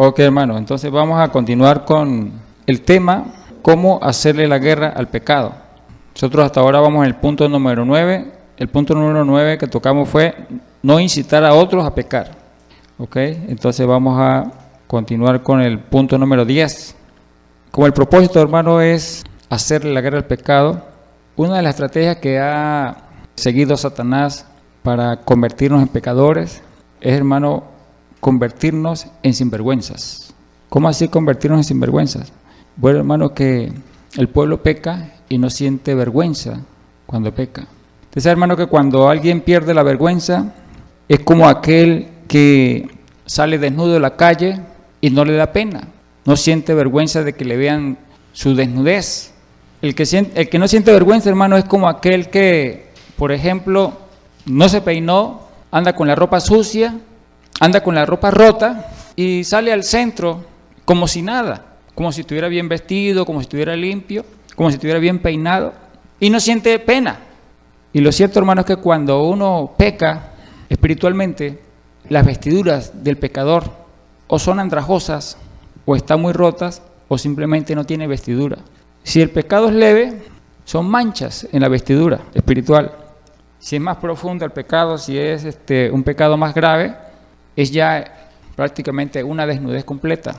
Ok, hermano, entonces vamos a continuar con el tema, cómo hacerle la guerra al pecado. Nosotros hasta ahora vamos en el punto número 9. El punto número 9 que tocamos fue no incitar a otros a pecar. Ok, entonces vamos a continuar con el punto número 10. Como el propósito, hermano, es hacerle la guerra al pecado, una de las estrategias que ha seguido Satanás para convertirnos en pecadores es, hermano, convertirnos en sinvergüenzas. ¿Cómo así convertirnos en sinvergüenzas? Bueno, hermano, que el pueblo peca y no siente vergüenza cuando peca. Usted sabe, hermano, que cuando alguien pierde la vergüenza es como aquel que sale desnudo de la calle y no le da pena. No siente vergüenza de que le vean su desnudez. El que no siente vergüenza, hermano, es como aquel que, por ejemplo, no se peinó, anda con la ropa sucia, anda con la ropa rota y sale al centro como si nada, como si estuviera bien vestido, como si estuviera limpio, como si estuviera bien peinado y no siente pena. Y lo cierto, hermano, es que cuando uno peca espiritualmente, las vestiduras del pecador o son andrajosas o están muy rotas o simplemente no tiene vestidura. Si el pecado es leve, son manchas en la vestidura espiritual. Si es más profundo el pecado, si es un pecado más grave, es ya prácticamente una desnudez completa.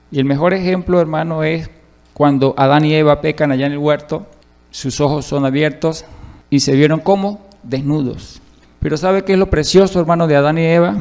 Y el mejor ejemplo, hermano, es cuando Adán y Eva pecan allá en el huerto, sus ojos son abiertos y se vieron como desnudos. Pero ¿sabe qué es lo precioso, hermano, de Adán y Eva?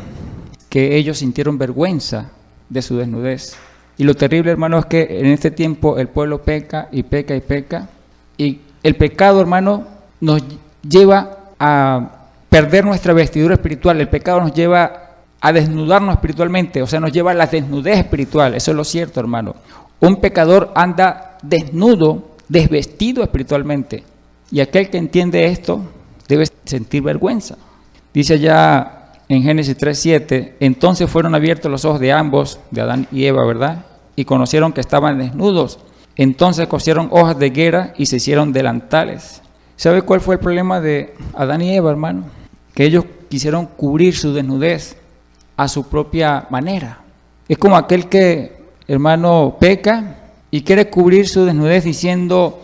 Que ellos sintieron vergüenza de su desnudez. Y lo terrible, hermano, es que en este tiempo el pueblo peca y peca y peca. Y el pecado, hermano, nos lleva a perder nuestra vestidura espiritual. El pecado nos lleva a desnudarnos espiritualmente, o sea, nos lleva a la desnudez espiritual. Eso es lo cierto, hermano. Un pecador anda desnudo, desvestido espiritualmente. Y aquel que entiende esto debe sentir vergüenza. Dice allá en Génesis 3:7, entonces fueron abiertos los ojos de ambos, de Adán y Eva, ¿verdad? Y conocieron que estaban desnudos. Entonces cosieron hojas de higuera y se hicieron delantales. ¿Sabe cuál fue el problema de Adán y Eva, hermano? Que ellos quisieron cubrir su desnudez a su propia manera. Es como aquel que, hermano, peca y quiere cubrir su desnudez diciendo,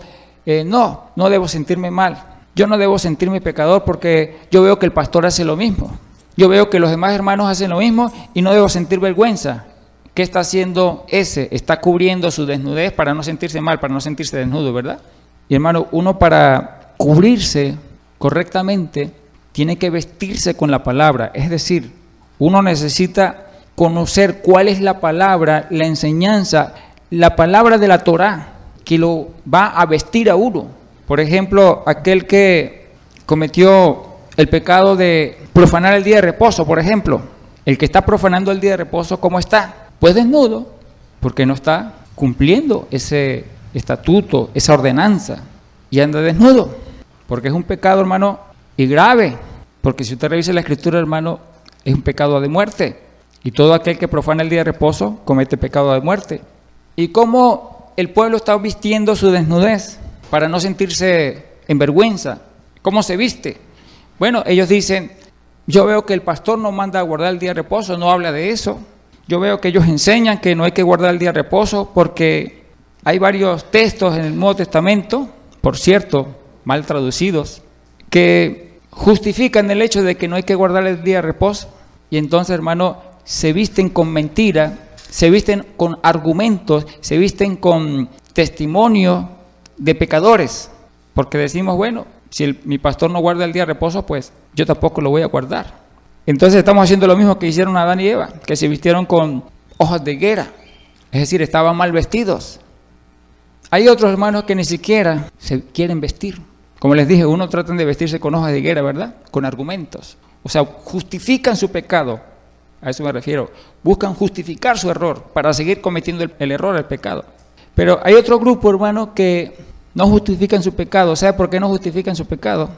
no debo sentirme mal. Yo no debo sentirme pecador porque yo veo que el pastor hace lo mismo. Yo veo que los demás hermanos hacen lo mismo y no debo sentir vergüenza. ¿Qué está haciendo ese? Está cubriendo su desnudez para no sentirse mal, para no sentirse desnudo, ¿verdad? Y hermano, uno para cubrirse correctamente tiene que vestirse con la palabra. Es decir, uno necesita conocer cuál es la palabra, la enseñanza, la palabra de la Torá que lo va a vestir a uno. Por ejemplo, aquel que cometió el pecado de profanar el día de reposo, por ejemplo. El que está profanando el día de reposo, ¿cómo está? Pues desnudo, porque no está cumpliendo ese estatuto, esa ordenanza, y anda desnudo, porque es un pecado, hermano, y grave, porque si usted revisa la Escritura, hermano, es un pecado de muerte, y todo aquel que profana el día de reposo comete pecado de muerte. ¿Y cómo el pueblo está vistiendo su desnudez para no sentirse en vergüenza? ¿Cómo se viste? Bueno, ellos dicen, yo veo que el pastor no manda a guardar el día de reposo, no habla de eso. Yo veo que ellos enseñan que no hay que guardar el día de reposo porque hay varios textos en el Nuevo Testamento, por cierto, mal traducidos, que justifican el hecho de que no hay que guardar el día de reposo. Y entonces, hermano, se visten con mentira, se visten con argumentos, se visten con testimonio de pecadores, porque decimos, bueno, si mi pastor no guarda el día de reposo, pues yo tampoco lo voy a guardar. Entonces estamos haciendo lo mismo que hicieron Adán y Eva, que se vistieron con hojas de higuera, es decir, estaban mal vestidos. Hay otros hermanos que ni siquiera se quieren vestir. Como les dije, unos tratan de vestirse con hojas de higuera, ¿verdad? Con argumentos. O sea, justifican su pecado, a eso me refiero. Buscan justificar su error para seguir cometiendo el error, el pecado. Pero hay otro grupo, hermano, que no justifican su pecado. ¿Sabe por qué no justifican su pecado?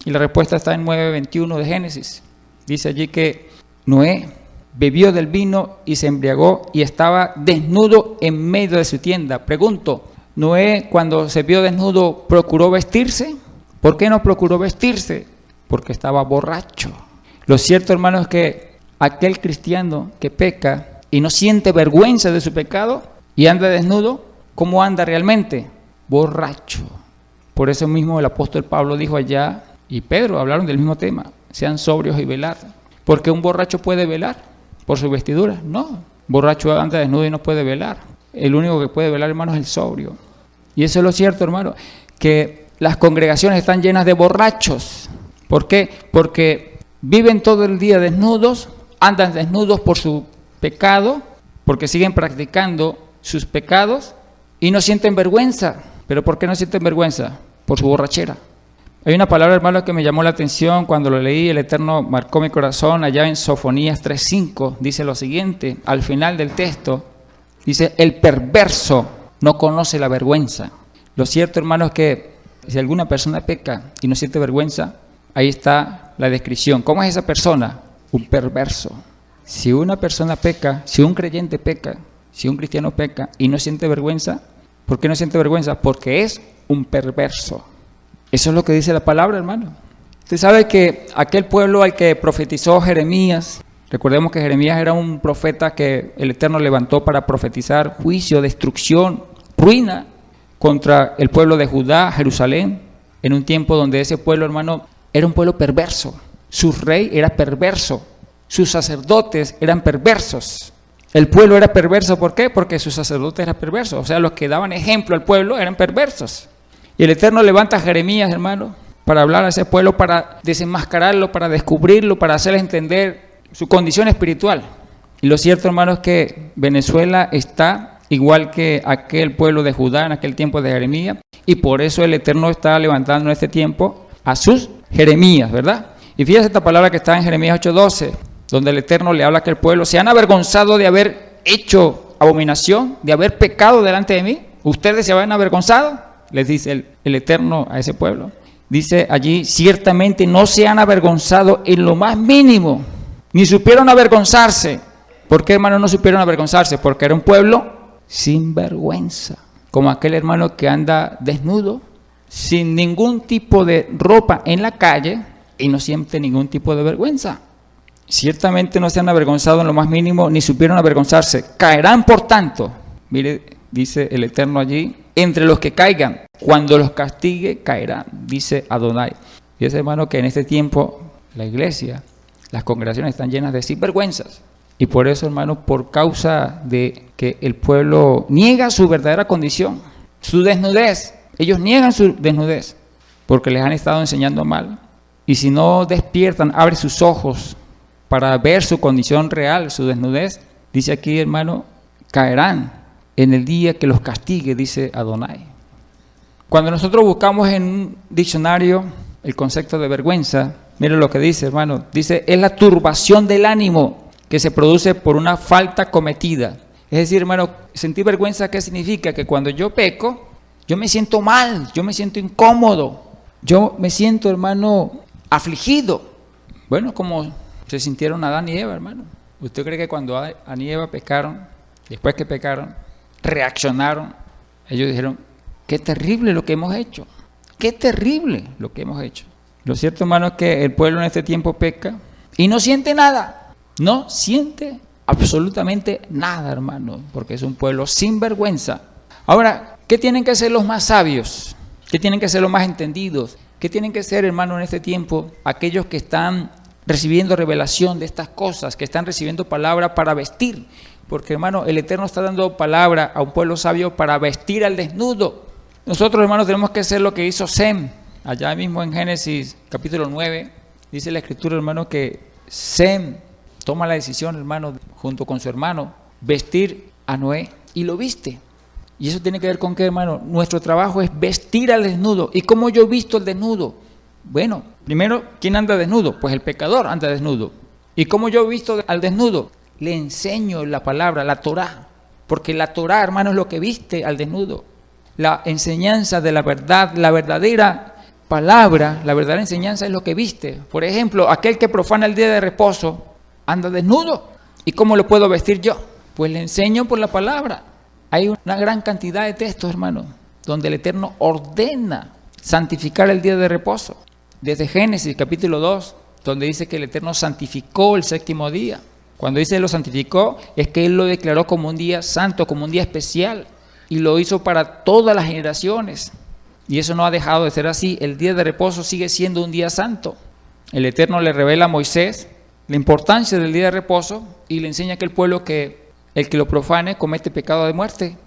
Y la respuesta está en 9:21 de Génesis. Dice allí que Noé bebió del vino y se embriagó y estaba desnudo en medio de su tienda. Pregunto, ¿Noé cuando se vio desnudo procuró vestirse? ¿Por qué no procuró vestirse? Porque estaba borracho. Lo cierto, hermano, es que aquel cristiano que peca y no siente vergüenza de su pecado y anda desnudo, ¿cómo anda realmente? Borracho. Por eso mismo el apóstol Pablo dijo allá, y Pedro hablaron del mismo tema, sean sobrios y velad. ¿Porque un borracho puede velar por sus vestiduras? No, borracho anda desnudo y no puede velar. El único que puede velar, hermano, es el sobrio. Y eso es lo cierto, hermano, que las congregaciones están llenas de borrachos. ¿Por qué? Porque viven todo el día desnudos, andan desnudos por su pecado, porque siguen practicando sus pecados y no sienten vergüenza. ¿Pero por qué no sienten vergüenza? Por su borrachera. Hay una palabra, hermano, que me llamó la atención cuando lo leí, el Eterno marcó mi corazón, allá en Sofonías 3:5, dice lo siguiente, al final del texto, dice, el perverso no conoce la vergüenza. Lo cierto, hermano, es que si alguna persona peca y no siente vergüenza, ahí está la descripción. ¿Cómo es esa persona? Un perverso. Si una persona peca, si un creyente peca, si un cristiano peca y no siente vergüenza, ¿por qué no siente vergüenza? Porque es un perverso. Eso es lo que dice la palabra, hermano. Usted sabe que aquel pueblo al que profetizó Jeremías, recordemos que Jeremías era un profeta que el Eterno levantó para profetizar juicio, destrucción, ruina contra el pueblo de Judá, Jerusalén, en un tiempo donde ese pueblo, hermano, era un pueblo perverso. Su rey era perverso, sus sacerdotes eran perversos. El pueblo era perverso, ¿por qué? Porque sus sacerdotes eran perversos, o sea, los que daban ejemplo al pueblo eran perversos. Y el Eterno levanta a Jeremías, hermano, para hablar a ese pueblo, para desenmascararlo, para descubrirlo, para hacerles entender su condición espiritual. Y lo cierto, hermano, es que Venezuela está igual que aquel pueblo de Judá en aquel tiempo de Jeremías, y por eso el Eterno está levantando en este tiempo a sus Jeremías, ¿verdad? Y fíjese esta palabra que está en Jeremías 8:12, donde el Eterno le habla a aquel pueblo, ¿se han avergonzado de haber hecho abominación, de haber pecado delante de mí? ¿Ustedes se habían avergonzado? Les dice el Eterno a ese pueblo. Dice allí, ciertamente no se han avergonzado en lo más mínimo, ni supieron avergonzarse. ¿Por qué, hermano, no supieron avergonzarse? Porque era un pueblo sin vergüenza, como aquel hermano que anda desnudo, sin ningún tipo de ropa en la calle y no siente ningún tipo de vergüenza. Ciertamente no se han avergonzado en lo más mínimo, ni supieron avergonzarse. Caerán, por tanto, mire, dice el Eterno allí, entre los que caigan, cuando los castigue, caerán, dice Adonai. Y es, hermano, que en este tiempo la iglesia, las congregaciones están llenas de sinvergüenzas. Y por eso, hermano, por causa de que el pueblo niega su verdadera condición, su desnudez, ellos niegan su desnudez, porque les han estado enseñando mal. Y si no despiertan, abren sus ojos para ver su condición real, su desnudez, dice aquí, hermano, caerán en el día que los castigue, dice Adonai. Cuando nosotros buscamos en un diccionario el concepto de vergüenza, mire lo que dice, hermano, dice, es la turbación del ánimo que se produce por una falta cometida. Es decir, hermano, sentir vergüenza, ¿qué significa? Que cuando yo peco, yo me siento mal, yo me siento incómodo, yo me siento, hermano, afligido. Bueno, como se sintieron Adán y Eva, hermano. ¿Usted cree que cuando Adán y Eva pecaron, después que pecaron, reaccionaron? Ellos dijeron, qué terrible lo que hemos hecho, qué terrible lo que hemos hecho. Lo cierto, hermano, es que el pueblo en este tiempo peca y no siente nada, no siente absolutamente nada, hermano, porque es un pueblo sin vergüenza. Ahora, ¿qué tienen que ser los más sabios? ¿Qué tienen que ser los más entendidos? ¿Qué tienen que ser, hermano, en este tiempo aquellos que están recibiendo revelación de estas cosas, que están recibiendo palabra para vestir? Porque, hermano, el Eterno está dando palabra a un pueblo sabio para vestir al desnudo. Nosotros, hermanos, tenemos que hacer lo que hizo Sem. Allá mismo en Génesis capítulo 9, dice la Escritura, hermano, que Sem toma la decisión, hermano, junto con su hermano, vestir a Noé, y lo viste. Y eso tiene que ver con qué, hermano, nuestro trabajo es vestir al desnudo. ¿Y cómo yo visto al desnudo? Bueno, primero, ¿quién anda desnudo? Pues el pecador anda desnudo. ¿Y cómo yo visto al desnudo? Le enseño la palabra, la Torá, porque la Torá, hermano, es lo que viste al desnudo. La enseñanza de la verdad, la verdadera palabra, la verdadera enseñanza es lo que viste. Por ejemplo, aquel que profana el día de reposo anda desnudo. ¿Y cómo lo puedo vestir yo? Pues le enseño por la palabra. Hay una gran cantidad de textos, hermano, donde el Eterno ordena santificar el día de reposo. Desde Génesis capítulo 2, donde dice que el Eterno santificó el séptimo día. Cuando dice lo santificó, es que Él lo declaró como un día santo, como un día especial, y lo hizo para todas las generaciones. Y eso no ha dejado de ser así. El día de reposo sigue siendo un día santo. El Eterno le revela a Moisés la importancia del día de reposo y le enseña a aquel pueblo que el que lo profane comete pecado de muerte.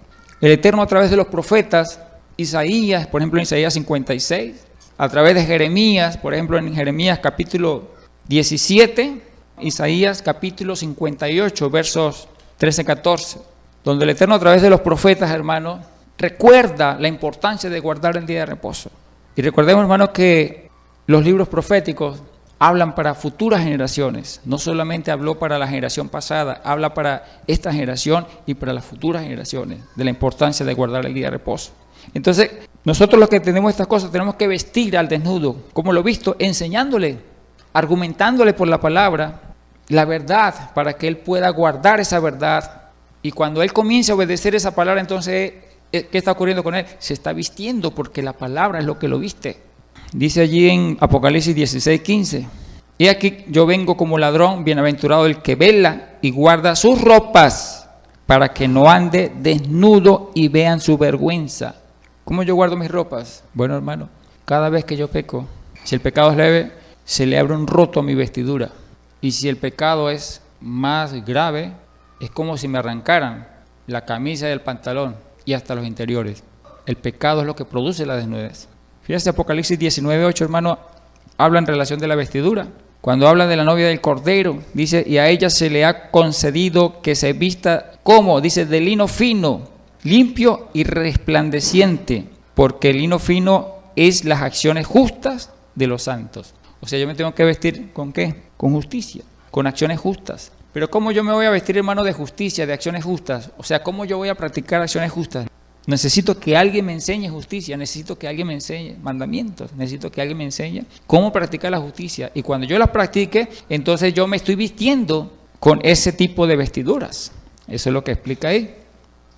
El Eterno, a través de los profetas, Isaías, por ejemplo en Isaías 56, a través de Jeremías, por ejemplo en Jeremías capítulo 17, Isaías capítulo 58, versos 13-14, donde el Eterno, a través de los profetas, hermanos, recuerda la importancia de guardar el día de reposo. Y recordemos, hermanos, que los libros proféticos hablan para futuras generaciones. No solamente habló para la generación pasada, habla para esta generación y para las futuras generaciones, de la importancia de guardar el día de reposo. Entonces, nosotros los que tenemos estas cosas tenemos que vestir al desnudo, como lo he visto, enseñándole, argumentándole por la palabra, la verdad, para que él pueda guardar esa verdad. Y cuando él comience a obedecer esa palabra, entonces, ¿qué está ocurriendo con él? Se está vistiendo, porque la palabra es lo que lo viste. Dice allí en Apocalipsis 16:15, he aquí yo vengo como ladrón, bienaventurado el que vela y guarda sus ropas, para que no ande desnudo y vean su vergüenza. ¿Cómo yo guardo mis ropas? Bueno, hermano, cada vez que yo peco, si el pecado es leve, se le abre un roto a mi vestidura. Y si el pecado es más grave, es como si me arrancaran la camisa y el pantalón y hasta los interiores. El pecado es lo que produce la desnudez. Fíjate, Apocalipsis 19:8, hermano, habla en relación de la vestidura. Cuando habla de la novia del Cordero, dice, y a ella se le ha concedido que se vista, ¿cómo? Dice, de lino fino, limpio y resplandeciente, porque el lino fino es las acciones justas de los santos. O sea, yo me tengo que vestir ¿con qué? Con justicia, con acciones justas. Pero ¿cómo yo me voy a vestir, hermano, de justicia, de acciones justas? O sea, ¿cómo yo voy a practicar acciones justas? Necesito que alguien me enseñe justicia, necesito que alguien me enseñe mandamientos, necesito que alguien me enseñe cómo practicar la justicia. Y cuando yo las practique, entonces yo me estoy vistiendo con ese tipo de vestiduras. Eso es lo que explica ahí.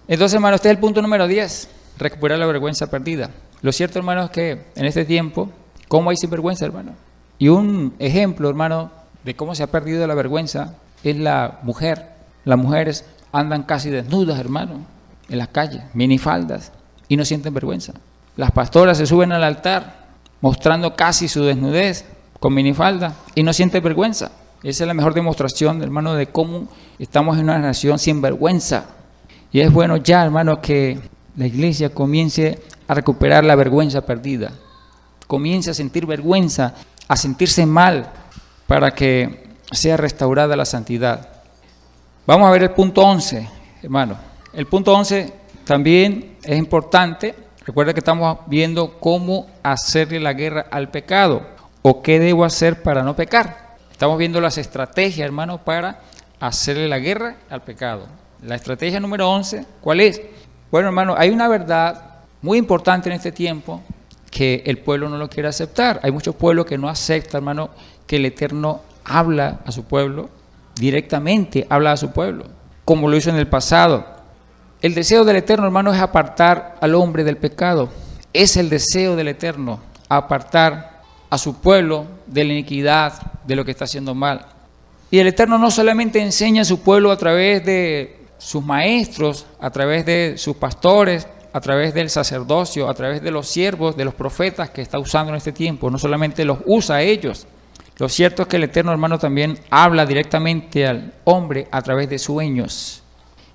Entonces, hermano, este es el punto número 10, recuperar la vergüenza perdida. Lo cierto, hermano, es que en este tiempo, ¿cómo hay sinvergüenza, hermano? Y un ejemplo, hermano, de cómo se ha perdido la vergüenza es la mujer. Las mujeres andan casi desnudas, hermano, en las calles, minifaldas, y no sienten vergüenza. Las pastoras se suben al altar mostrando casi su desnudez con minifalda y no sienten vergüenza. Esa es la mejor demostración, hermano, de cómo estamos en una nación sin vergüenza. Y es bueno ya, hermano, que la iglesia comience a recuperar la vergüenza perdida. Comience a sentir vergüenza, a sentirse mal, para que sea restaurada la santidad. Vamos a ver el punto 11, hermano. El punto 11 también es importante. Recuerda que estamos viendo cómo hacerle la guerra al pecado o qué debo hacer para no pecar. Estamos viendo las estrategias, hermano, para hacerle la guerra al pecado. La estrategia número 11, ¿cuál es? Bueno, hermano, hay una verdad muy importante en este tiempo que el pueblo no lo quiere aceptar. Hay muchos pueblos que no aceptan, hermano, que el Eterno habla a su pueblo, directamente habla a su pueblo, como lo hizo en el pasado. El deseo del Eterno, hermano, es apartar al hombre del pecado. Es el deseo del Eterno, apartar a su pueblo de la iniquidad, de lo que está haciendo mal. Y el Eterno no solamente enseña a su pueblo a través de sus maestros, a través de sus pastores, a través del sacerdocio, a través de los siervos, de los profetas que está usando en este tiempo. No solamente los usa a ellos. Lo cierto es que el Eterno, hermano, también habla directamente al hombre a través de sueños.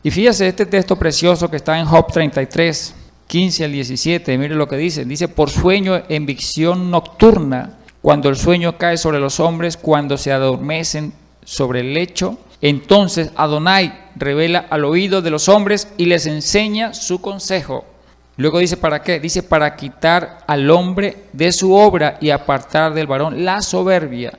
Y fíjese este texto precioso que está en Job 33, 15 al 17, mire lo que dice. Dice, por sueño en visión nocturna, cuando el sueño cae sobre los hombres, cuando se adormecen sobre el lecho, entonces Adonai revela al oído de los hombres y les enseña su consejo. Luego dice, ¿para qué? Dice, para quitar al hombre de su obra y apartar del varón la soberbia.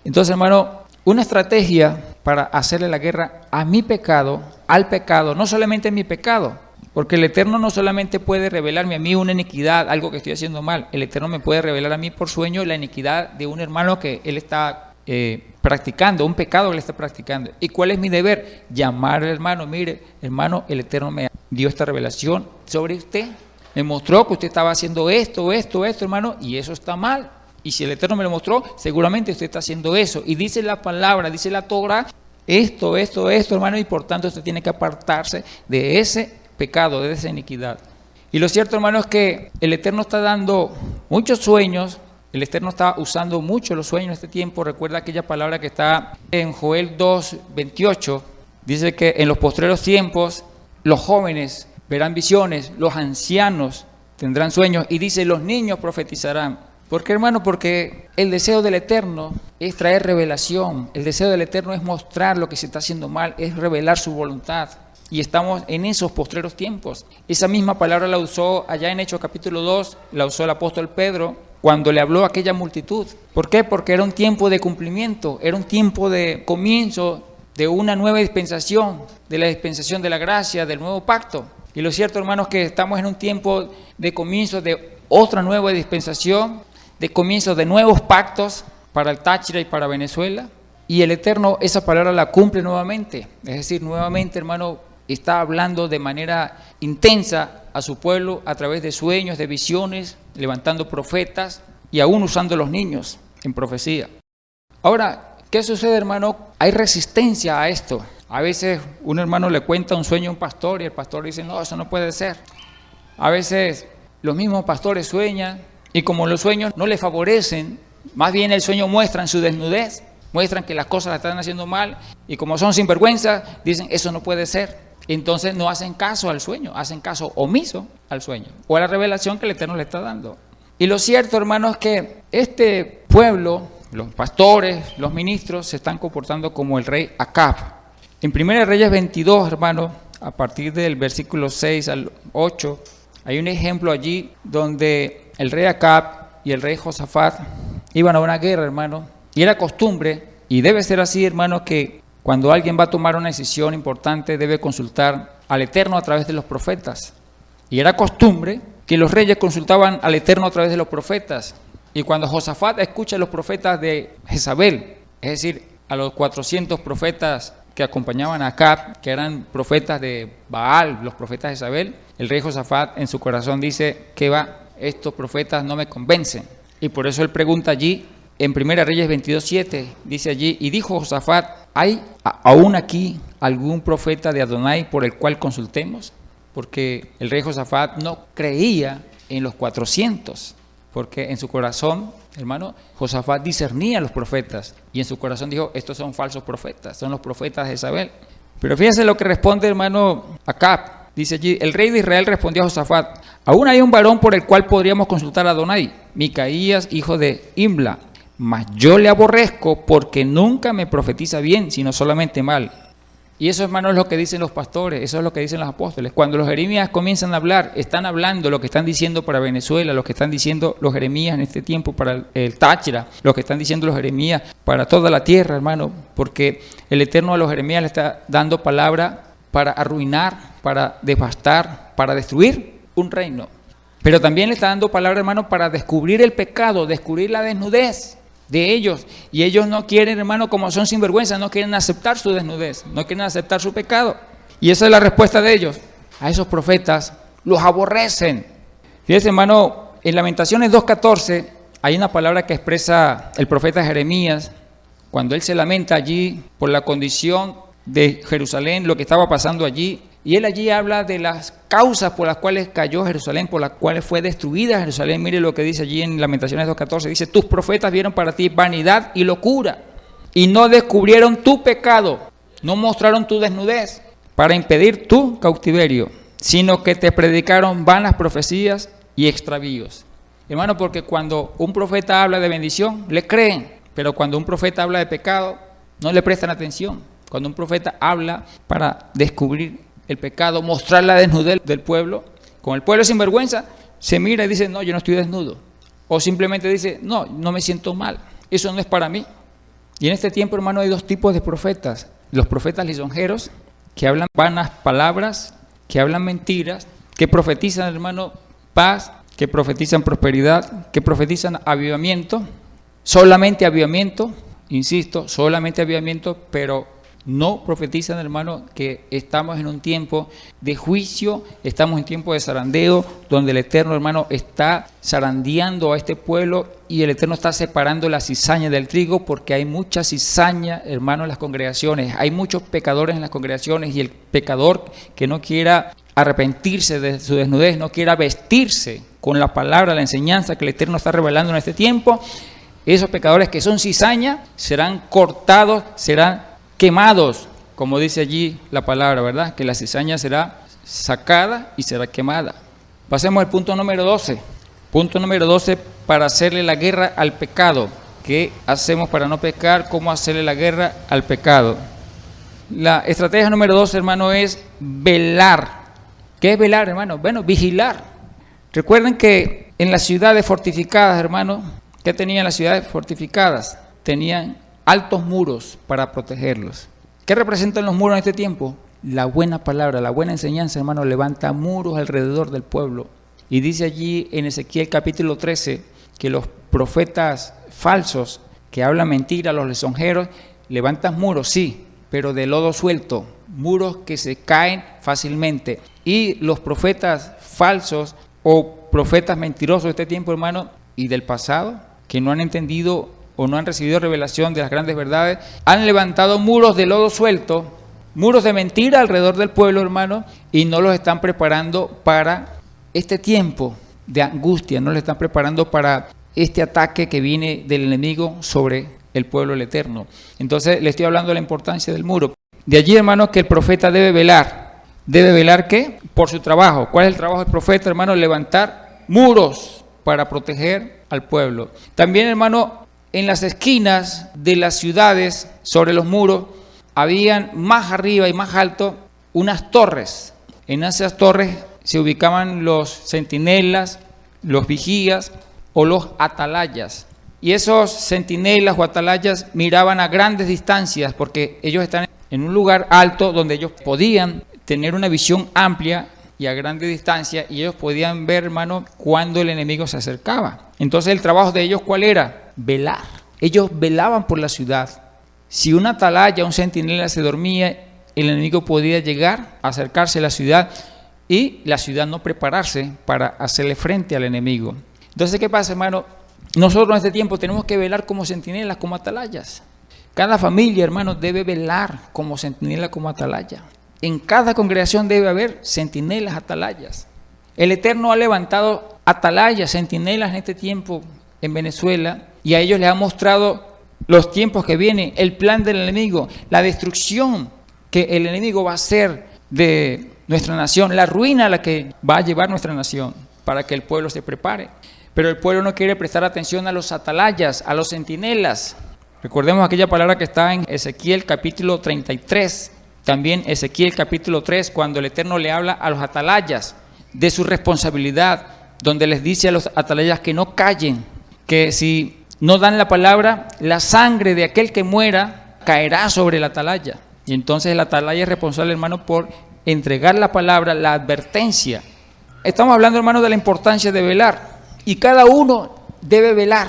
Entonces, hermano, una estrategia para hacerle la guerra a mi pecado, al pecado, no solamente a mi pecado, porque el Eterno no solamente puede revelarme a mí una iniquidad, algo que estoy haciendo mal, el Eterno me puede revelar a mí por sueño la iniquidad de un hermano que él está practicando, un pecado que él está practicando. ¿Y cuál es mi deber? Llamar al hermano, mire, hermano, el Eterno me dio esta revelación sobre usted, me mostró que usted estaba haciendo esto, hermano, y eso está mal. Y si el Eterno me lo mostró, seguramente usted está haciendo eso. Y dice la palabra, dice la Torah, esto, hermano, y por tanto usted tiene que apartarse de ese pecado, de esa iniquidad. Y lo cierto, hermano, es que el Eterno está dando muchos sueños, el Eterno está usando mucho los sueños en este tiempo. Recuerda aquella palabra que está en Joel 2:28, dice que en los postreros tiempos los jóvenes verán visiones, los ancianos tendrán sueños, y dice, los niños profetizarán. ¿Por qué, hermano? Porque el deseo del Eterno es traer revelación, el deseo del Eterno es mostrar lo que se está haciendo mal, es revelar su voluntad. Y estamos en esos postreros tiempos. Esa misma palabra la usó allá en Hechos capítulo 2, la usó el apóstol Pedro cuando le habló a aquella multitud. ¿Por qué? Porque era un tiempo de cumplimiento, era un tiempo de comienzo de una nueva dispensación, de la dispensación de la gracia, del nuevo pacto. Y lo cierto, hermanos, que estamos en un tiempo de comienzo de otra nueva dispensación, de comienzo de nuevos pactos para el Táchira y para Venezuela. Y el Eterno esa palabra la cumple nuevamente. Es decir, nuevamente, hermano, está hablando de manera intensa a su pueblo a través de sueños, de visiones, levantando profetas y aún usando a los niños en profecía. Ahora, ¿qué sucede, hermano? Hay resistencia a esto. A veces un hermano le cuenta un sueño a un pastor y el pastor dice, no, eso no puede ser. A veces los mismos pastores sueñan y como los sueños no les favorecen, más bien el sueño muestran su desnudez, muestran que las cosas las están haciendo mal y como son sinvergüenza, dicen, eso no puede ser. Entonces no hacen caso al sueño, hacen caso omiso al sueño o a la revelación que el Eterno le está dando. Y lo cierto, hermano, es que este pueblo, los pastores, los ministros, se están comportando como el rey Acab. En 1 Reyes 22, hermano, a partir del versículo 6 al 8, hay un ejemplo allí donde el rey Acab y el rey Josafat iban a una guerra, hermano, y era costumbre, y debe ser así, hermano, que cuando alguien va a tomar una decisión importante debe consultar al Eterno a través de los profetas. Y era costumbre que los reyes consultaban al Eterno a través de los profetas. Y cuando Josafat escucha a los profetas de Jezabel, es decir, a los 400 profetas que acompañaban a Acab, que eran profetas de Baal, los profetas de Jezabel, el rey Josafat en su corazón dice, ¿qué va? Estos profetas no me convencen. Y por eso él pregunta allí, en 1 Reyes 22:7, dice allí, y dijo Josafat, ¿hay aún aquí algún profeta de Adonai por el cual consultemos? Porque el rey Josafat no creía en los 400, porque en su corazón, hermano, Josafat discernía a los profetas, y en su corazón dijo, estos son falsos profetas, son los profetas de Jezabel. Pero fíjense lo que responde, hermano, Acab. Dice allí, el rey de Israel respondió a Josafat, aún hay un varón por el cual podríamos consultar a Adonai, Micaías, hijo de Imla, mas yo le aborrezco porque nunca me profetiza bien, sino solamente mal. Y eso, hermano, es lo que dicen los pastores, eso es lo que dicen los apóstoles. Cuando los Jeremías comienzan a hablar, están hablando lo que están diciendo para Venezuela, lo que están diciendo los Jeremías en este tiempo para el Táchira, lo que están diciendo los Jeremías para toda la tierra, hermano, porque el Eterno a los Jeremías le está dando palabra para arruinar, para devastar, para destruir un reino. Pero también le está dando palabra, hermano, para descubrir el pecado, descubrir la desnudez de ellos, y ellos no quieren, hermano, como son sinvergüenza, no quieren aceptar su desnudez, no quieren aceptar su pecado, y esa es la respuesta de ellos. A esos profetas los aborrecen. Fíjense, hermano, en Lamentaciones 2:14 hay una palabra que expresa el profeta Jeremías cuando él se lamenta allí por la condición de Jerusalén, lo que estaba pasando allí, y él allí habla de las causas por las cuales cayó Jerusalén, por las cuales fue destruida Jerusalén. Mire lo que dice allí en Lamentaciones 2:14. Dice, tus profetas vieron para ti vanidad y locura, y no descubrieron tu pecado, no mostraron tu desnudez para impedir tu cautiverio, sino que te predicaron vanas profecías y extravíos. Hermano, porque cuando un profeta habla de bendición, le creen, pero cuando un profeta habla de pecado, no le prestan atención. Cuando un profeta habla para descubrir el pecado, mostrar la desnudez del pueblo, con el pueblo sin vergüenza, se mira y dice, no, yo no estoy desnudo. O simplemente dice, no, no me siento mal, eso no es para mí. Y en este tiempo, hermano, hay dos tipos de profetas. Los profetas lisonjeros, que hablan vanas palabras, que hablan mentiras, que profetizan, hermano, paz, que profetizan prosperidad, que profetizan avivamiento, solamente avivamiento, insisto, solamente avivamiento, pero no profetizan, hermano, que estamos en un tiempo de juicio, estamos en tiempo de zarandeo, donde el Eterno, hermano, está zarandeando a este pueblo y el Eterno está separando la cizaña del trigo, porque hay mucha cizaña, hermano, en las congregaciones. Hay muchos pecadores en las congregaciones, y el pecador que no quiera arrepentirse de su desnudez, no quiera vestirse con la palabra, la enseñanza que el Eterno está revelando en este tiempo, esos pecadores que son cizaña serán cortados, serán quemados, como dice allí la palabra, ¿verdad? Que la cizaña será sacada y será quemada. Pasemos al punto número 12. Punto número 12, para hacerle la guerra al pecado. ¿Qué hacemos para no pecar? ¿Cómo hacerle la guerra al pecado? La estrategia número 12, hermano, es velar. ¿Qué es velar, hermano? Bueno, vigilar. Recuerden que en las ciudades fortificadas, hermano, ¿qué tenían las ciudades fortificadas? Tenían altos muros para protegerlos. ¿Qué representan los muros en este tiempo? La buena palabra, la buena enseñanza, hermano, levanta muros alrededor del pueblo. Y dice allí en Ezequiel capítulo 13 que los profetas falsos que hablan mentira, los lisonjeros, levantan muros, sí, pero de lodo suelto, muros que se caen fácilmente. Y los profetas falsos o profetas mentirosos de este tiempo, hermano, y del pasado, que no han entendido o no han recibido revelación de las grandes verdades, han levantado muros de lodo suelto, muros de mentira alrededor del pueblo, hermano, y no los están preparando para este tiempo de angustia, no los están preparando para este ataque que viene del enemigo sobre el pueblo del Eterno. Entonces le estoy hablando de la importancia del muro. De allí, hermano, que el profeta debe velar. ¿Debe velar qué? Por su trabajo. ¿Cuál es el trabajo del profeta, hermano? Levantar muros para proteger al pueblo. También, hermano, en las esquinas de las ciudades, sobre los muros, habían más arriba y más alto unas torres. En esas torres se ubicaban los centinelas, los vigías o los atalayas. Y esos centinelas o atalayas miraban a grandes distancias, porque ellos están en un lugar alto donde ellos podían tener una visión amplia y a grande distancia, y ellos podían ver, hermano, cuando el enemigo se acercaba. Entonces el trabajo de ellos, ¿cuál era? Velar. Ellos velaban por la ciudad. Si una atalaya, un centinela se dormía, el enemigo podía llegar, acercarse a la ciudad y la ciudad no prepararse para hacerle frente al enemigo. Entonces, ¿qué pasa, hermano? Nosotros en este tiempo tenemos que velar como centinelas, como atalayas. Cada familia, hermano, debe velar como centinela, como atalaya. En cada congregación debe haber centinelas, atalayas. El Eterno ha levantado atalayas, centinelas en este tiempo en Venezuela, y a ellos les ha mostrado los tiempos que vienen, el plan del enemigo, la destrucción que el enemigo va a hacer de nuestra nación, la ruina a la que va a llevar nuestra nación, para que el pueblo se prepare. Pero el pueblo no quiere prestar atención a los atalayas, a los centinelas. Recordemos aquella palabra que está en Ezequiel capítulo 33, también Ezequiel capítulo 3, cuando el Eterno le habla a los atalayas de su responsabilidad, donde les dice a los atalayas que no callen, que si no dan la palabra, la sangre de aquel que muera caerá sobre la atalaya. Y entonces el atalaya es responsable, hermano, por entregar la palabra, la advertencia. Estamos hablando, hermano, de la importancia de velar. Y cada uno debe velar.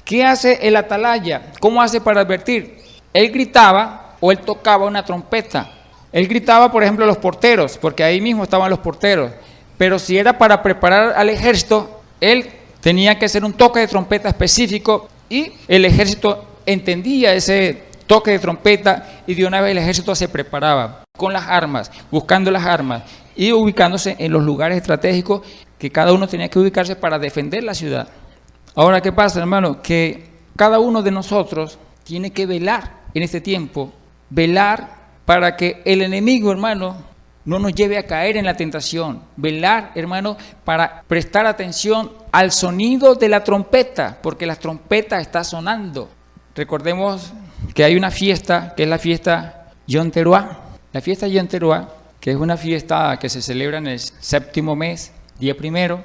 ¿Qué hace el atalaya? ¿Cómo hace para advertir? Él gritaba o él tocaba una trompeta. Él gritaba, por ejemplo, a los porteros, porque ahí mismo estaban los porteros. Pero si era para preparar al ejército, él tenía que hacer un toque de trompeta específico y el ejército entendía ese toque de trompeta y de una vez el ejército se preparaba con las armas, buscando las armas y ubicándose en los lugares estratégicos que cada uno tenía que ubicarse para defender la ciudad. Ahora, ¿qué pasa, hermano? Que cada uno de nosotros tiene que velar en este tiempo, velar para que el enemigo, hermano, no nos lleve a caer en la tentación. Velar, hermano, para prestar atención al sonido de la trompeta, porque la trompeta está sonando. Recordemos que hay una fiesta, que es la fiesta Yom Teruah. La fiesta Yom Teruah, que es una fiesta que se celebra en el séptimo mes, día primero.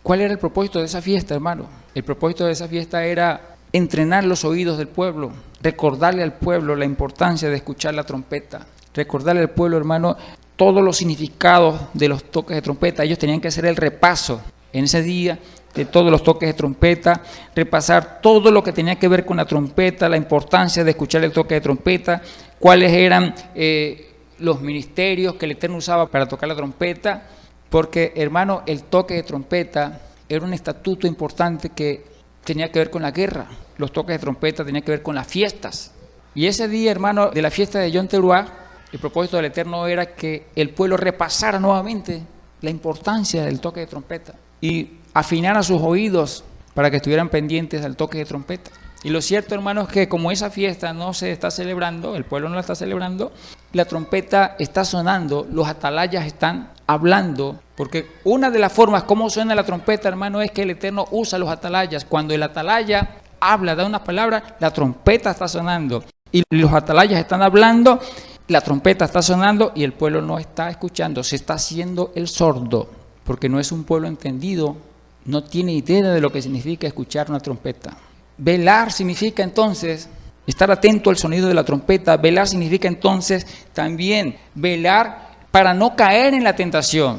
¿Cuál era el propósito de esa fiesta, hermano? El propósito de esa fiesta era entrenar los oídos del pueblo, recordarle al pueblo la importancia de escuchar la trompeta, recordarle al pueblo, hermano, todos los significados de los toques de trompeta. Ellos tenían que hacer el repaso en ese día de todos los toques de trompeta, repasar todo lo que tenía que ver con la trompeta, la importancia de escuchar el toque de trompeta, cuáles eran los ministerios que el Eterno usaba para tocar la trompeta, porque, hermano, el toque de trompeta era un estatuto importante que tenía que ver con la guerra. Los toques de trompeta tenían que ver con las fiestas. Y ese día, hermano, de la fiesta de Yom Teruah, el propósito del Eterno era que el pueblo repasara nuevamente la importancia del toque de trompeta y afinara sus oídos para que estuvieran pendientes al toque de trompeta. Y lo cierto, hermano, es que como esa fiesta no se está celebrando, el pueblo no la está celebrando, la trompeta está sonando, los atalayas están hablando, porque una de las formas como suena la trompeta, hermano, es que el Eterno usa los atalayas. Cuando el atalaya habla, da una palabra, la trompeta está sonando. Y los atalayas están hablando, la trompeta está sonando y el pueblo no está escuchando, se está haciendo el sordo, porque no es un pueblo entendido, no tiene idea de lo que significa escuchar una trompeta. Velar significa entonces estar atento al sonido de la trompeta. Velar significa entonces también velar para no caer en la tentación.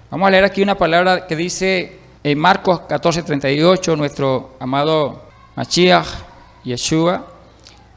Vamos a leer aquí una palabra que dice en Marcos 14:38, nuestro amado Mashiach, Yeshua,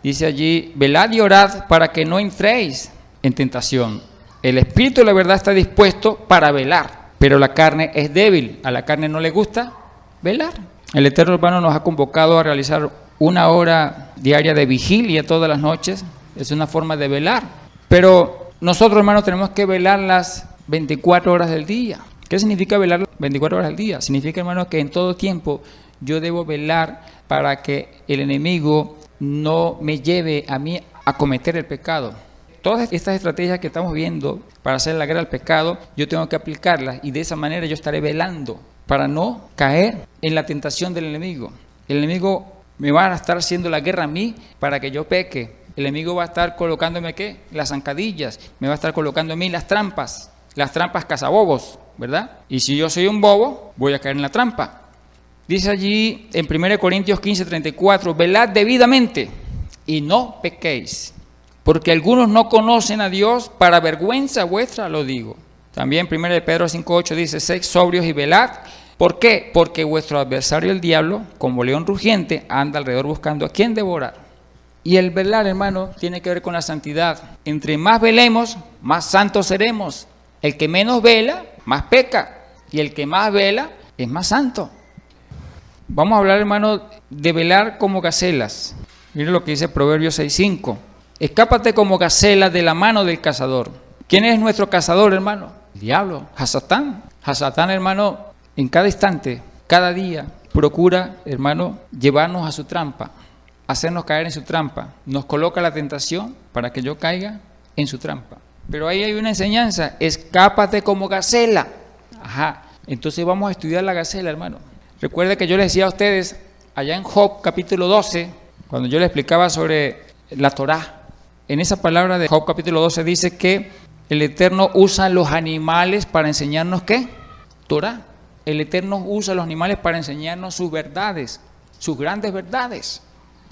dice allí: velad y orad para que no entréis en tentación. El espíritu de la verdad está dispuesto para velar, pero la carne es débil. A la carne no le gusta velar. El Eterno, hermano, nos ha convocado a realizar una hora diaria de vigilia todas las noches. Es una forma de velar. Pero nosotros, hermano, tenemos que velar las 24 horas del día. ¿Qué significa velar las 24 horas del día? Significa, hermano, que en todo tiempo yo debo velar para que el enemigo no me lleve a mí a cometer el pecado. Todas estas estrategias que estamos viendo para hacer la guerra al pecado, yo tengo que aplicarlas y de esa manera yo estaré velando para no caer en la tentación del enemigo. El enemigo me va a estar haciendo la guerra a mí para que yo peque. El enemigo va a estar colocándome, ¿qué? Las zancadillas, me va a estar colocando a mí las trampas cazabobos, ¿verdad? Y si yo soy un bobo, voy a caer en la trampa. Dice allí en 1 Corintios 15:34, velad debidamente y no pequéis, porque algunos no conocen a Dios, para vergüenza vuestra lo digo. También 1 Pedro 5:8 dice, sed sobrios y velad. ¿Por qué? Porque vuestro adversario el diablo, como león rugiente, anda alrededor buscando a quien devorar. Y el velar, hermano, tiene que ver con la santidad. Entre más velemos, más santos seremos. El que menos vela, más peca. Y el que más vela, es más santo. Vamos a hablar, hermano, de velar como gacelas. Mire lo que dice Proverbios 6:5. Escápate como gacela de la mano del cazador. ¿Quién es nuestro cazador, hermano? El diablo, Hasatán. Hasatán, hermano, en cada instante, cada día, procura, hermano, llevarnos a su trampa, hacernos caer en su trampa. Nos coloca la tentación para que yo caiga en su trampa. Pero ahí hay una enseñanza, escápate como gacela. Ajá, entonces vamos a estudiar la gacela, hermano. Recuerde que yo les decía a ustedes, allá en Job capítulo 12, cuando yo les explicaba sobre la Torá, en esa palabra de Job capítulo 12 dice que el Eterno usa los animales para enseñarnos ¿qué? Torá. El Eterno usa los animales para enseñarnos sus verdades, sus grandes verdades.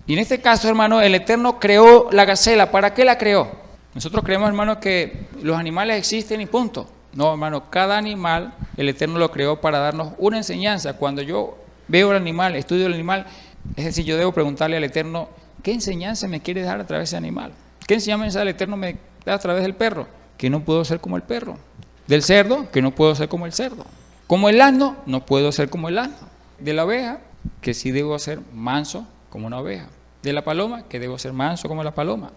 Y en este caso, hermano, el Eterno creó la gacela. ¿Para qué la creó? Nosotros creemos, hermano, que los animales existen y punto. No, hermano, cada animal, el Eterno lo creó para darnos una enseñanza. Cuando yo veo el animal, estudio el animal, es decir, yo debo preguntarle al Eterno, ¿qué enseñanza me quiere dar a través de ese animal? ¿Qué enseñanza el Eterno me da a través del perro? Que no puedo ser como el perro. Del cerdo, que no puedo ser como el cerdo. Como el asno, no puedo ser como el asno. De la oveja, que sí debo ser manso como una oveja. De la paloma, que debo ser manso como la paloma.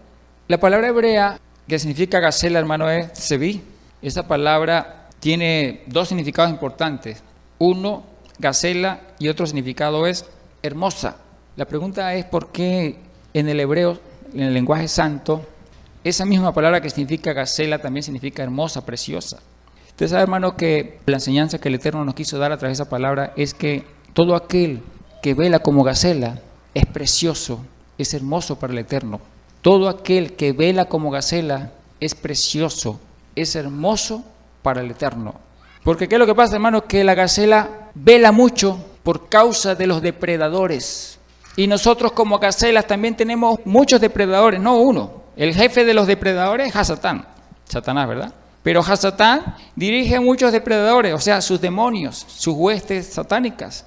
La palabra hebrea que significa gacela, hermano, es tsevi. Esa palabra tiene dos significados importantes. Uno, gacela, y otro significado es hermosa. La pregunta es por qué en el hebreo, en el lenguaje santo, esa misma palabra que significa gacela también significa hermosa, preciosa. Usted sabe, hermano, que la enseñanza que el Eterno nos quiso dar a través de esa palabra es que todo aquel que vela como gacela es precioso, es hermoso para el Eterno. Todo aquel que vela como gacela es precioso, es hermoso para el Eterno. Porque ¿qué es lo que pasa, hermano? Que la gacela vela mucho por causa de los depredadores. Y nosotros como gacelas también tenemos muchos depredadores, no uno. El jefe de los depredadores es Hasatán, Satanás, ¿verdad? Pero Hasatán dirige a muchos depredadores, o sea, sus demonios, sus huestes satánicas.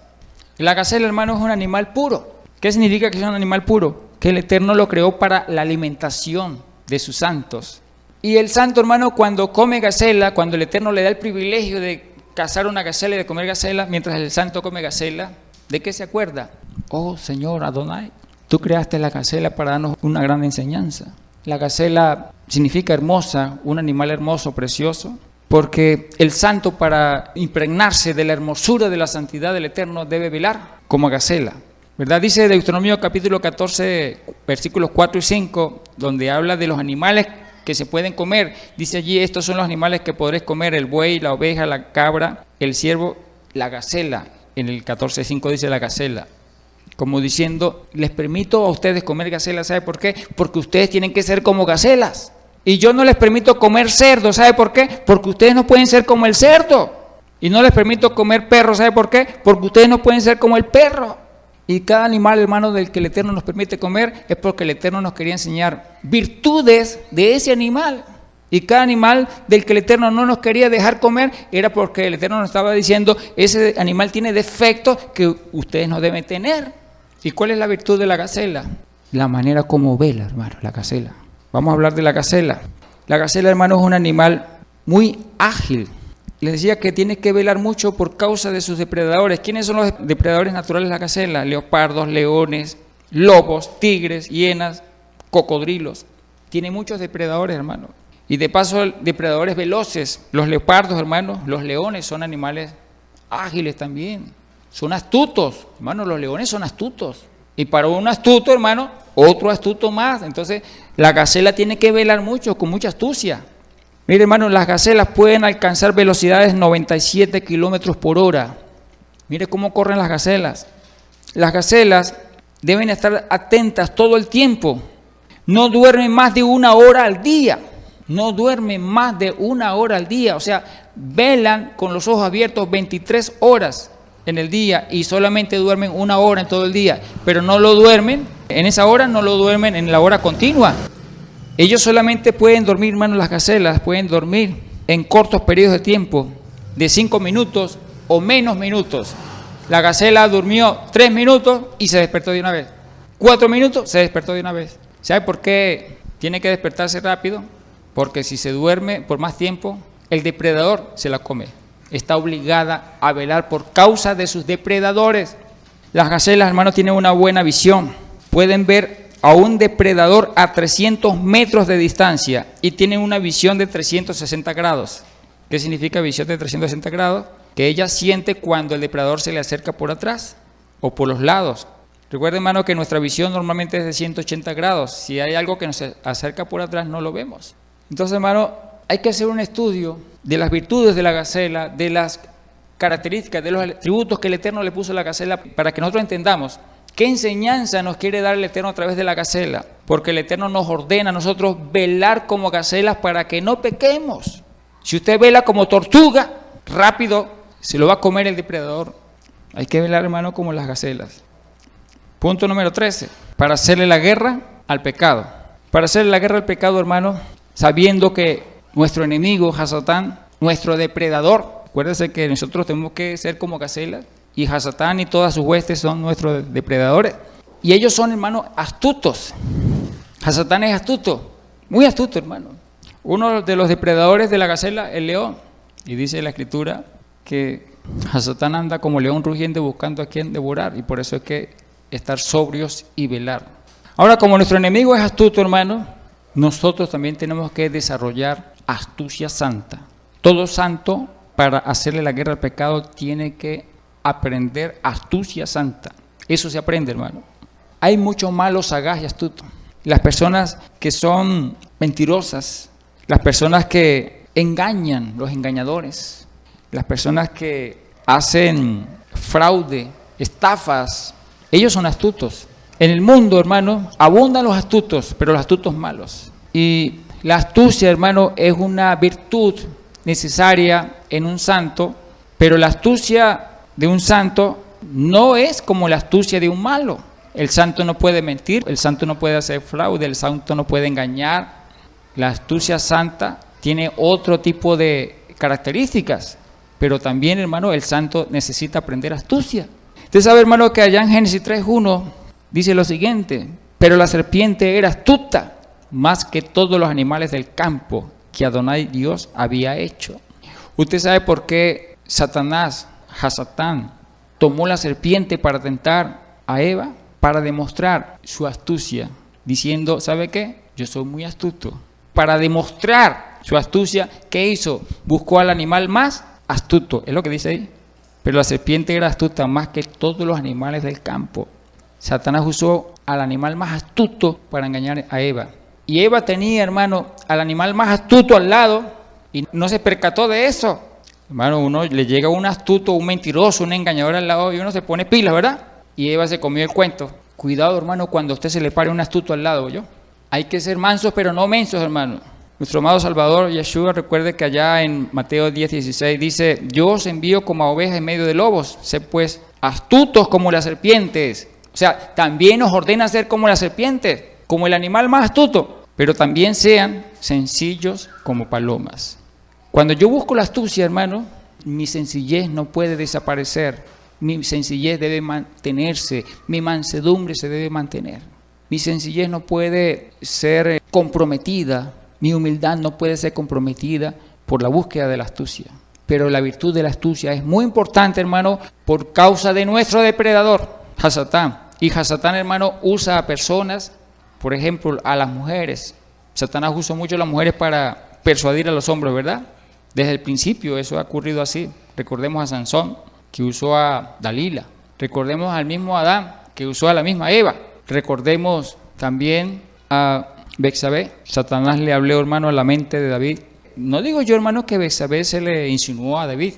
La gacela, hermano, es un animal puro. ¿Qué significa que es un animal puro? Que el Eterno lo creó para la alimentación de sus santos. Y el santo, hermano, cuando come gacela, cuando el Eterno le da el privilegio de cazar una gacela y de comer gacela, mientras el santo come gacela, ¿de qué se acuerda? Oh, Señor Adonai, tú creaste la gacela para darnos una gran enseñanza. La gacela significa hermosa, un animal hermoso, precioso, porque el santo, para impregnarse de la hermosura de la santidad del Eterno, debe velar como gacela, ¿verdad? Dice Deuteronomio capítulo 14, versículos 4 y 5, donde habla de los animales que se pueden comer. Dice allí, estos son los animales que podréis comer: el buey, la oveja, la cabra, el ciervo, la gacela. En el 14:5 dice la gacela, como diciendo, les permito a ustedes comer gacela. ¿Sabe por qué? Porque ustedes tienen que ser como gacelas. Y yo no les permito comer cerdo. ¿Sabe por qué? Porque ustedes no pueden ser como el cerdo. Y no les permito comer perro. ¿Sabe por qué? Porque ustedes no pueden ser como el perro. Y cada animal, hermano, del que el Eterno nos permite comer, es porque el Eterno nos quería enseñar virtudes de ese animal. Y cada animal del que el Eterno no nos quería dejar comer, era porque el Eterno nos estaba diciendo, ese animal tiene defectos que ustedes no deben tener. ¿Y cuál es la virtud de la gacela? La manera como vela, hermano, la gacela. Vamos a hablar de la gacela. La gacela, hermano, es un animal muy ágil. Les decía que tiene que velar mucho por causa de sus depredadores. ¿Quiénes son los depredadores naturales de la gacela? Leopardos, leones, lobos, tigres, hienas, cocodrilos. Tiene muchos depredadores, hermano. Y de paso, depredadores veloces. Los leopardos, hermano, los leones son animales ágiles también. Son astutos, hermano, los leones son astutos. Y para un astuto, hermano, otro astuto más. Entonces, la gacela tiene que velar mucho, con mucha astucia. Mire, hermano, las gacelas pueden alcanzar velocidades 97 kilómetros por hora. Mire cómo corren las gacelas. Las gacelas deben estar atentas todo el tiempo. No duermen más de 1 hora al día. No duermen más de 1 hora al día. O sea, velan con los ojos abiertos 23 horas en el día y solamente duermen 1 hora en todo el día. Pero no lo duermen, en esa hora no lo duermen en la hora continua. Ellos solamente pueden dormir, hermano, las gacelas pueden dormir en cortos periodos de tiempo, de 5 minutos o menos minutos. La gacela durmió 3 minutos y se despertó de una vez. 4 minutos, se despertó de una vez. ¿Sabe por qué tiene que despertarse rápido? Porque si se duerme por más tiempo, el depredador se la come. Está obligada a velar por causa de sus depredadores. Las gacelas, hermano, tienen una buena visión. Pueden ver a un depredador a 300 metros de distancia y tienen una visión de 360 grados. ¿Qué significa visión de 360 grados? Que ella siente cuando el depredador se le acerca por atrás o por los lados. Recuerden, hermano, que nuestra visión normalmente es de 180 grados. Si hay algo que nos acerca por atrás, no lo vemos. Entonces, hermano, hay que hacer un estudio de las virtudes de la gacela, de las características, de los atributos que el Eterno le puso a la gacela, para que nosotros entendamos qué enseñanza nos quiere dar el Eterno a través de la gacela. Porque el Eterno nos ordena a nosotros velar como gacelas para que no pequemos. Si usted vela como tortuga, rápido se lo va a comer el depredador. Hay que velar, hermano, como las gacelas. Punto número 13. Para hacerle la guerra al pecado. Para hacerle la guerra al pecado, hermano, sabiendo que nuestro enemigo, Hasatán, nuestro depredador, acuérdense que nosotros tenemos que ser como gacelas, y Hasatán y todas sus huestes son nuestros depredadores. Y ellos son, hermano, astutos. Hasatán es astuto, muy astuto, hermano. Uno de los depredadores de la gacela, el león. Y dice la Escritura que Hasatán anda como león rugiente buscando a quien devorar. Y por eso hay que estar sobrios y velar. Ahora, como nuestro enemigo es astuto, hermano, nosotros también tenemos que desarrollar astucia santa. Todo santo, para hacerle la guerra al pecado, tiene que aprender astucia santa. Eso se aprende, hermano. Hay mucho malo, sagaz y astuto. Las personas que son mentirosas, las personas que engañan, los engañadores, las personas que hacen fraude, estafas, ellos son astutos. En el mundo, hermano, abundan los astutos, pero los astutos malos. Y la astucia, hermano, es una virtud necesaria en un santo, pero la astucia de un santo no es como la astucia de un malo. El santo no puede mentir, el santo no puede hacer fraude, el santo no puede engañar. La astucia santa tiene otro tipo de características, pero también, hermano, el santo necesita aprender astucia. Usted sabe, hermano, que allá en Génesis 3:1 dice lo siguiente: pero la serpiente era astuta más que todos los animales del campo que Adonai Dios había hecho. ¿Usted sabe por qué Satanás, Hasatán, tomó la serpiente para tentar a Eva? Para demostrar su astucia, diciendo, ¿sabe qué? Yo soy muy astuto. Para demostrar su astucia, ¿qué hizo? Buscó al animal más astuto, es lo que dice ahí. Pero la serpiente era astuta más que todos los animales del campo. Satanás usó al animal más astuto para engañar a Eva. Y Eva tenía, hermano, al animal más astuto al lado y no se percató de eso. Hermano, uno le llega un astuto, un mentiroso, un engañador al lado y uno se pone pilas, ¿verdad? Y Eva se comió el cuento. Cuidado, hermano, cuando a usted se le pare un astuto al lado, ¿yo? Hay que ser mansos, pero no mensos, hermano. Nuestro amado Salvador, Yeshua, recuerde que allá en Mateo 10:16 dice, yo os envío como a ovejas en medio de lobos, sed pues astutos como las serpientes. O sea, también nos ordena ser como las serpientes, como el animal más astuto, pero también sean sencillos como palomas. Cuando yo busco la astucia, hermano, mi sencillez no puede desaparecer, mi sencillez debe mantenerse, mi mansedumbre se debe mantener, mi sencillez no puede ser comprometida, mi humildad no puede ser comprometida por la búsqueda de la astucia. Pero la virtud de la astucia es muy importante, hermano, por causa de nuestro depredador, Hasatán. Y Hasatán, hermano, usa a personas, por ejemplo, a las mujeres. Satanás usa mucho a las mujeres para persuadir a los hombres, ¿verdad? Desde el principio eso ha ocurrido así. Recordemos a Sansón, que usó a Dalila. Recordemos al mismo Adán, que usó a la misma Eva. Recordemos también a Betsabé. Satanás le habló, hermano, a la mente de David. No digo yo, hermano, que Betsabé se le insinuó a David,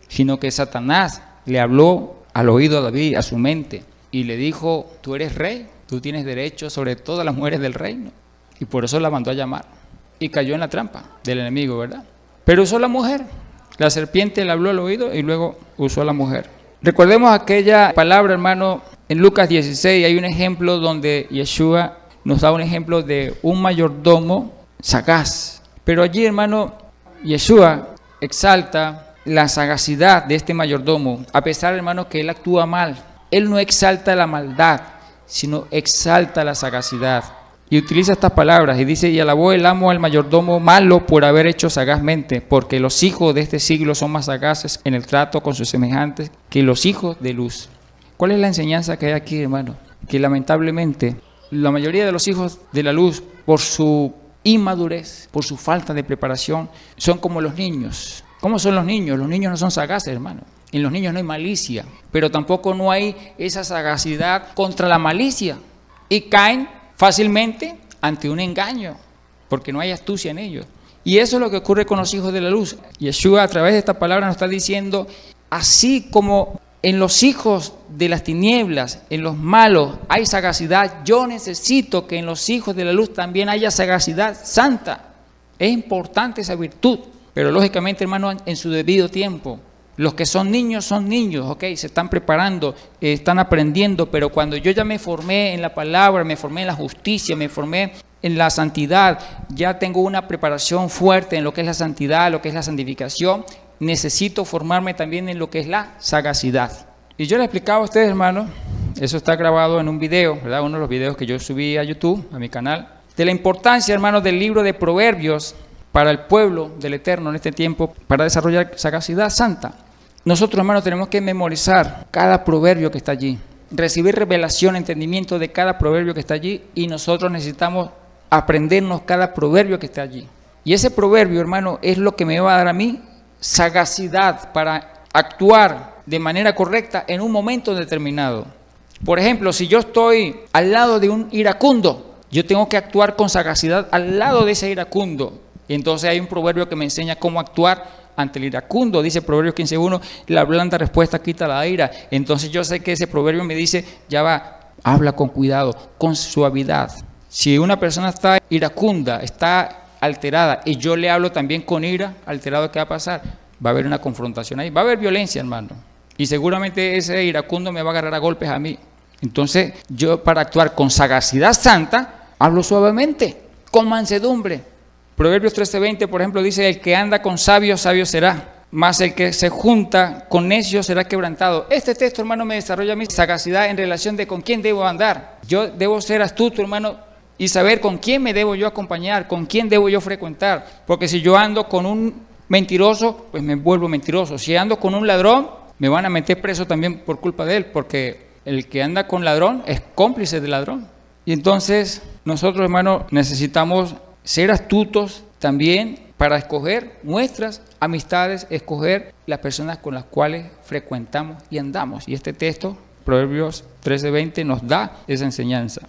sino que Satanás le habló al oído a David, a su mente, y le dijo, tú eres rey, tú tienes derecho sobre todas las mujeres del reino. Y por eso la mandó a llamar. Y cayó en la trampa del enemigo, ¿verdad? Pero usó a la mujer. La serpiente le habló al oído y luego usó a la mujer. Recordemos aquella palabra, hermano, en Lucas 16 hay un ejemplo donde Yeshua nos da un ejemplo de un mayordomo sagaz. Pero allí, hermano, Yeshua exalta la sagacidad de este mayordomo, a pesar, hermano, que él actúa mal. Él no exalta la maldad, sino exalta la sagacidad. Y utiliza estas palabras y dice, y alabó el amo al mayordomo malo por haber hecho sagazmente, porque los hijos de este siglo son más sagaces en el trato con sus semejantes que los hijos de luz. ¿Cuál es la enseñanza que hay aquí, hermano? Que lamentablemente la mayoría de los hijos de la luz, por su inmadurez, por su falta de preparación, son como los niños. ¿Cómo son los niños? Los niños no son sagaces, hermano. En los niños no hay malicia, pero tampoco no hay esa sagacidad contra la malicia. Y caen fácilmente ante un engaño, porque no hay astucia en ellos. Y eso es lo que ocurre con los hijos de la luz. Yeshua a través de esta palabra nos está diciendo, así como en los hijos de las tinieblas, en los malos hay sagacidad, yo necesito que en los hijos de la luz también haya sagacidad santa. Es importante esa virtud, pero lógicamente, hermano, en su debido tiempo. Los que son niños, ok, se están preparando, están aprendiendo, pero cuando yo ya me formé en la palabra, me formé en la justicia, me formé en la santidad, ya tengo una preparación fuerte en lo que es la santidad, lo que es la santificación, necesito formarme también en lo que es la sagacidad. Y yo le explicaba a ustedes, hermano, eso está grabado en un video, ¿verdad? Uno de los videos que yo subí a YouTube, a mi canal, de la importancia, hermano, del libro de Proverbios para el pueblo del Eterno en este tiempo, para desarrollar sagacidad santa. Nosotros, hermanos, tenemos que memorizar cada proverbio que está allí, recibir revelación, entendimiento de cada proverbio que está allí, y nosotros necesitamos aprendernos cada proverbio que está allí. Y ese proverbio, hermano, es lo que me va a dar a mí sagacidad para actuar de manera correcta en un momento determinado. Por ejemplo, si yo estoy al lado de un iracundo, yo tengo que actuar con sagacidad al lado de ese iracundo. Y entonces hay un proverbio que me enseña cómo actuar ante el iracundo. Dice Proverbios 15:1, la blanda respuesta quita la ira. Entonces yo sé que ese proverbio me dice, ya va, habla con cuidado, con suavidad. Si una persona está iracunda, está alterada, y yo le hablo también con ira, alterado, ¿qué va a pasar? Va a haber una confrontación ahí, va a haber violencia, hermano. Y seguramente ese iracundo me va a agarrar a golpes a mí. Entonces yo, para actuar con sagacidad santa, hablo suavemente, con mansedumbre. Proverbios 13:20, por ejemplo, dice, el que anda con sabios, sabio será. Mas el que se junta con necios será quebrantado. Este texto, hermano, me desarrolla mi sagacidad en relación de con quién debo andar. Yo debo ser astuto, hermano, y saber con quién me debo yo acompañar, con quién debo yo frecuentar. Porque si yo ando con un mentiroso, pues me vuelvo mentiroso. Si ando con un ladrón, me van a meter preso también por culpa de él, porque el que anda con ladrón es cómplice del ladrón. Y entonces nosotros, hermano, necesitamos ser astutos también para escoger nuestras amistades, escoger las personas con las cuales frecuentamos y andamos. Y este texto, Proverbios 13:20, nos da esa enseñanza.